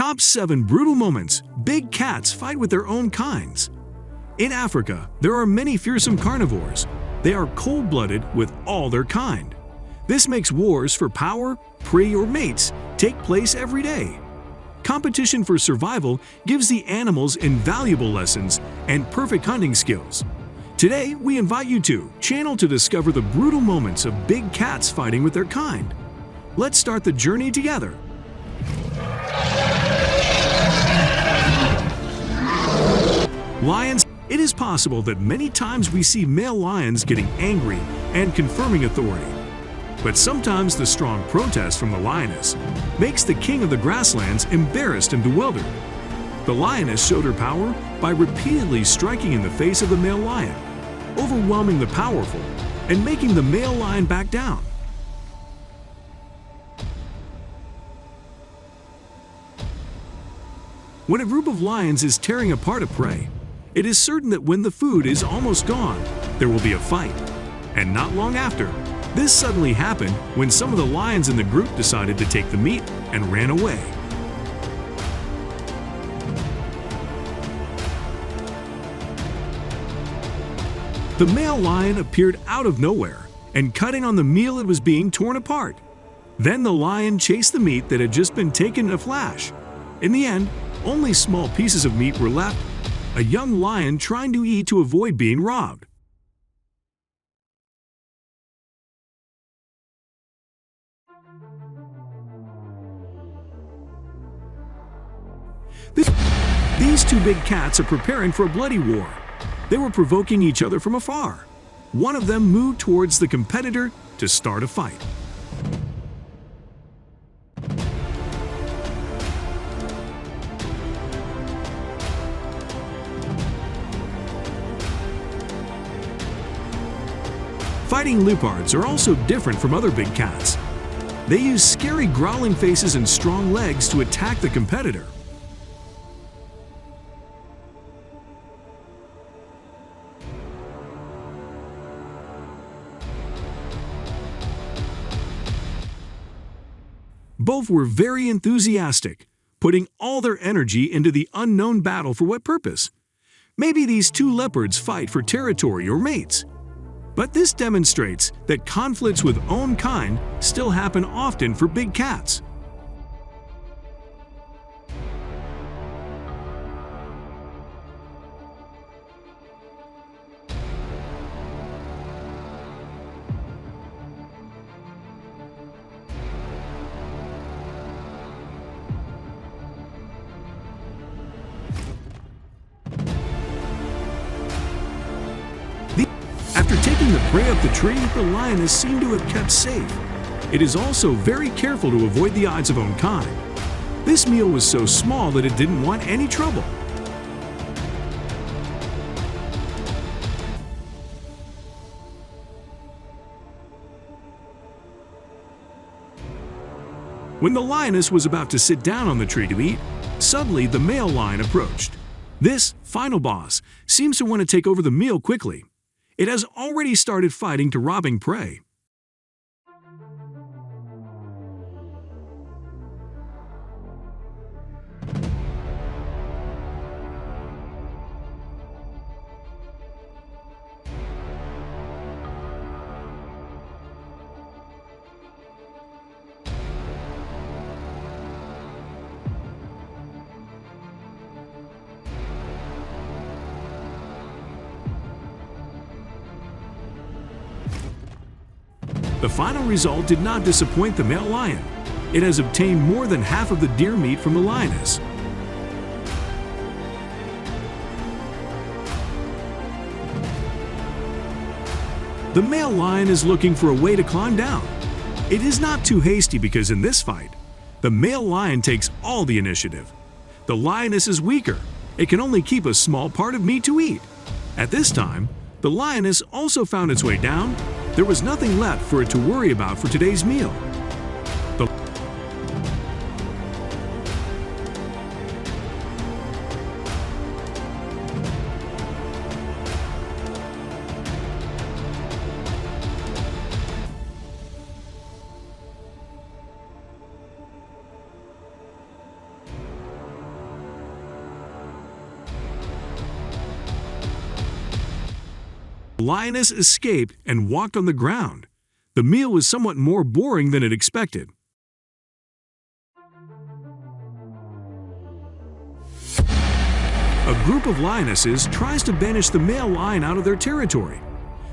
Top 7 brutal moments big cats fight with their own kinds. In Africa, there are many fearsome carnivores. They are cold-blooded with all their kind. This makes wars for power, prey, or mates take place every day. Competition for survival gives the animals invaluable lessons and perfect hunting skills. Today, we invite you to channel to discover the brutal moments of big cats fighting with their kind. Let's start the journey together. Lions. It is possible that many times we see male lions getting angry and confirming authority. But sometimes the strong protest from the lioness makes the king of the grasslands embarrassed and bewildered. The lioness showed her power by repeatedly striking in the face of the male lion, overwhelming the powerful and making the male lion back down. When a group of lions is tearing apart a prey, it is certain that when the food is almost gone, there will be a fight. And not long after, this suddenly happened when some of the lions in the group decided to take the meat and ran away. The male lion appeared out of nowhere and cutting on the meal it was being torn apart. Then the lion chased the meat that had just been taken in a flash. In the end, only small pieces of meat were left, a young lion trying to eat to avoid being robbed. These two big cats are preparing for a bloody war. They were provoking each other from afar. One of them moved towards the competitor to start a fight. Fighting leopards are also different from other big cats. They use scary growling faces and strong legs to attack the competitor. Both were very enthusiastic, putting all their energy into the unknown battle. For what purpose? Maybe these two leopards fight for territory or mates. But this demonstrates that conflicts with own kind still happen often for big cats. After taking the prey up the tree, the lioness seemed to have kept safe. It is also very careful to avoid the eyes of own kind. This meal was so small that it didn't want any trouble. When the lioness was about to sit down on the tree to eat, suddenly the male lion approached. This final boss seems to want to take over the meal quickly. It has already started fighting to robbing prey. The final result did not disappoint the male lion. It has obtained more than half of the deer meat from the lioness. The male lion is looking for a way to climb down. It is not too hasty because in this fight, the male lion takes all the initiative. The lioness is weaker. It can only keep a small part of meat to eat. At this time, the lioness also found its way down. There was nothing left for it to worry about for today's meal. The lioness escaped and walked on the ground. The meal was somewhat more boring than it expected. A group of lionesses tries to banish the male lion out of their territory.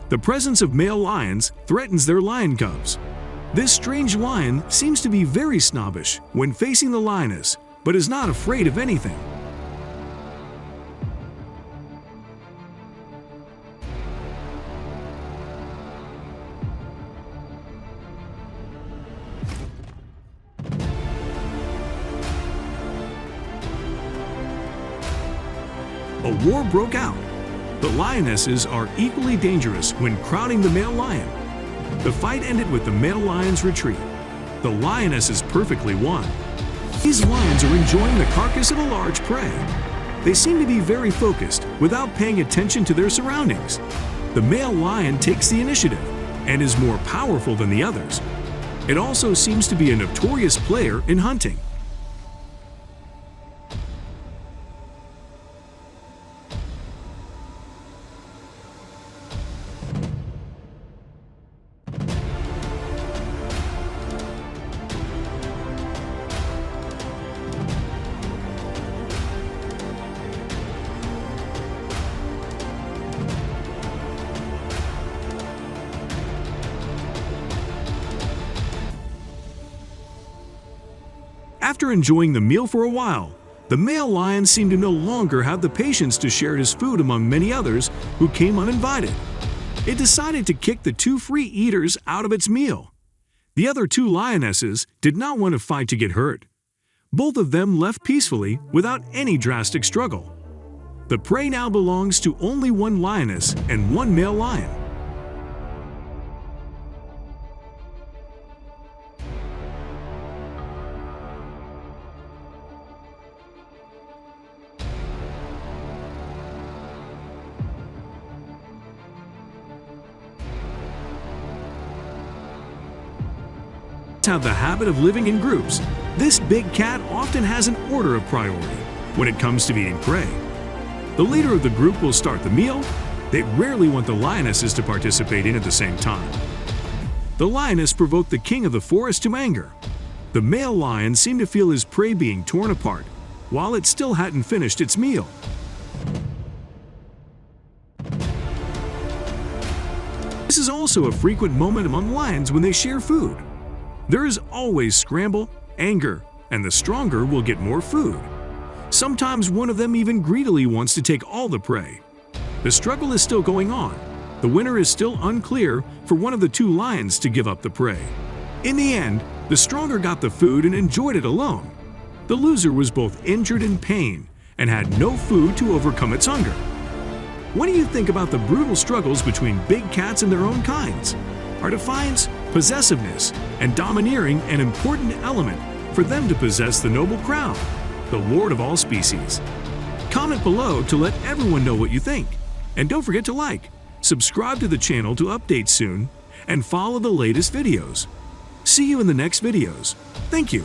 The presence of male lions threatens their lion cubs. This strange lion seems to be very snobbish when facing the lioness, but is not afraid of anything. A war broke out. The lionesses are equally dangerous when crowding the male lion. The fight ended with the male lion's retreat. The lionesses perfectly won. These lions are enjoying the carcass of a large prey. They seem to be very focused without paying attention to their surroundings. The male lion takes the initiative and is more powerful than the others. It also seems to be a notorious player in hunting. After enjoying the meal for a while, the male lion seemed to no longer have the patience to share his food among many others who came uninvited. It decided to kick the two free eaters out of its meal. The other two lionesses did not want to fight to get hurt. Both of them left peacefully without any drastic struggle. The prey now belongs to only one lioness and one male lion. Have the habit of living in groups. This big cat often has an order of priority when it comes to eating prey. The leader of the group will start the meal. They rarely want the lionesses to participate in at the same time. The lioness provoked the king of the forest to anger. The male lion seemed to feel his prey being torn apart while it still hadn't finished its meal. This is also a frequent moment among lions when they share food. There is always scramble, anger, and the stronger will get more food. Sometimes one of them even greedily wants to take all the prey. The struggle is still going on. The winner is still unclear for one of the two lions to give up the prey. In the end, the stronger got the food and enjoyed it alone. The loser was both injured in pain and had no food to overcome its hunger. What do you think about the brutal struggles between big cats and their own kinds? Are defiance, possessiveness, and domineering an important element for them to possess the noble crown, the lord of all species? Comment below to let everyone know what you think. And don't forget to like, subscribe to the channel to update soon, and follow the latest videos. See you in the next videos. Thank you.